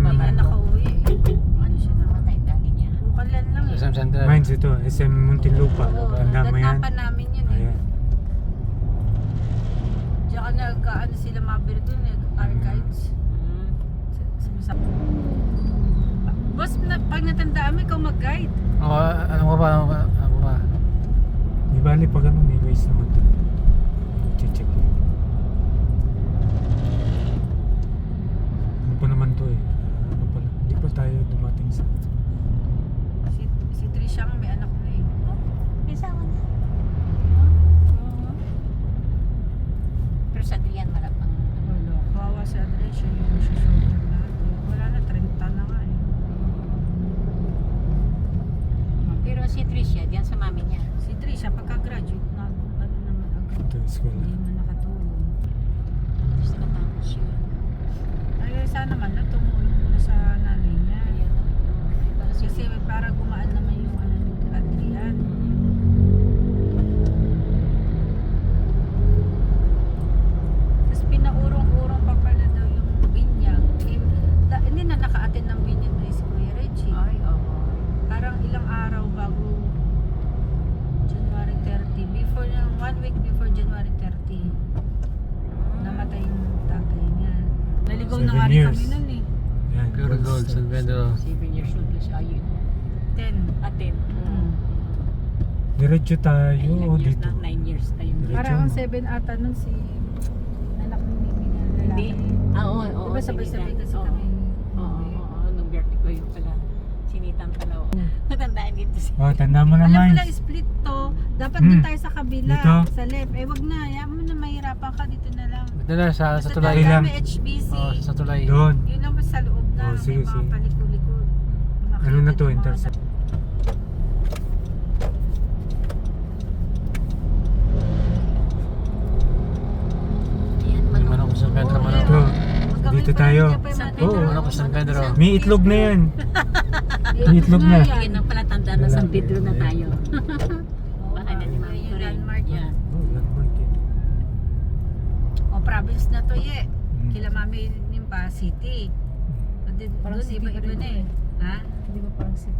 SM. Hindi na nakauwi eh. Ano siya namatay dali niya? Bukalan lang eh. SM Center. Mines ito, SM Muntinlupa. Oo, Tanda mo yan? natapan namin yun eh. Ayan. Diyan ka nag-ano sila mabir doon eh, archives. Boss, pag natandaan mo, ikaw mag-guide. Oo, ano ko ba? Ano ko ba? Di bali pag ano, may ways naman doon. Check ko. Ano pa naman to eh? Ano pala? Hindi pa tayo dumating sa... Si Trishang may anak na eh. Isawa na. Pero sa Adrian, malapang. Wala, kawawa si Andres, siya yung shoulder lahat eh. Wala na, 30 na nga eh. Pero si Tricia, diyan sa mami niya. Si Trisha, pagka-graduate na, ano naman agad. Ito, school. Hindi mo nakatulong. Gusto katapos yun. Ay, sana man na tumulong muna sa nanay niya. Kaya na. Ay, para sa Kasi para gumaan naman yung ano ni Adrian. Tapos pinaurong-urong pa pala daw yung binyag. Hindi na naka-attend ng binyag na si Kuya Reggie. Ay, oo. Parang ilang araw bago January 30. Before na, 1 week before January 30. Namatay yung tatay niya. Naligaw na 7 nga rin years. kami nun eh. Ayan, Pure Gold, San Pedro. 7 years old na siya. Ayun. 10. Atin. Diretso tayo Ilang years dito. na? 9 years tayo. Diretso. Parang ang 7 ata nun si anak ni Mimi na Hindi. lalaki. Ah, oo. Diba sabay-sabay kasi Oo. kami. Oo. Nung birthday ko yun pala. Sinitan pala. Matandaan dito siya. Oh, tanda mo Alam naman. ko lang split to. Dapat doon tayo sa kabila. Dito? Sa left. Eh wag na. Hayaan mo na mahirapan ka dito na lang. Ito na, sa Basta tulay. Okay lang. may HBC. Oo, sa tulay. Doon. Yun lang sa loob na. Oh, sige, may mga sige. palikod-likod. Ano na to, Makita ng mga intercept? Ayan, Yung manok sa San Pedro, Oo, manok. Ito. Magkawin Dito pa tayo. rin niya pa yung San mga Pedro. Oo. Manok sa San Pedro. May itlog na yan. May itlog na. yan. Yan ang pala tanda na San Pedro na tayo. Oo, Baka na ni Mami yun ko yung rin. landmark. Yan. Oh, landmark eh. O province na to ye. Mm. Kila Mami Nimpa City. Doon Parang city pa iba-iba rin na eh. Ha? Hindi ba parang city?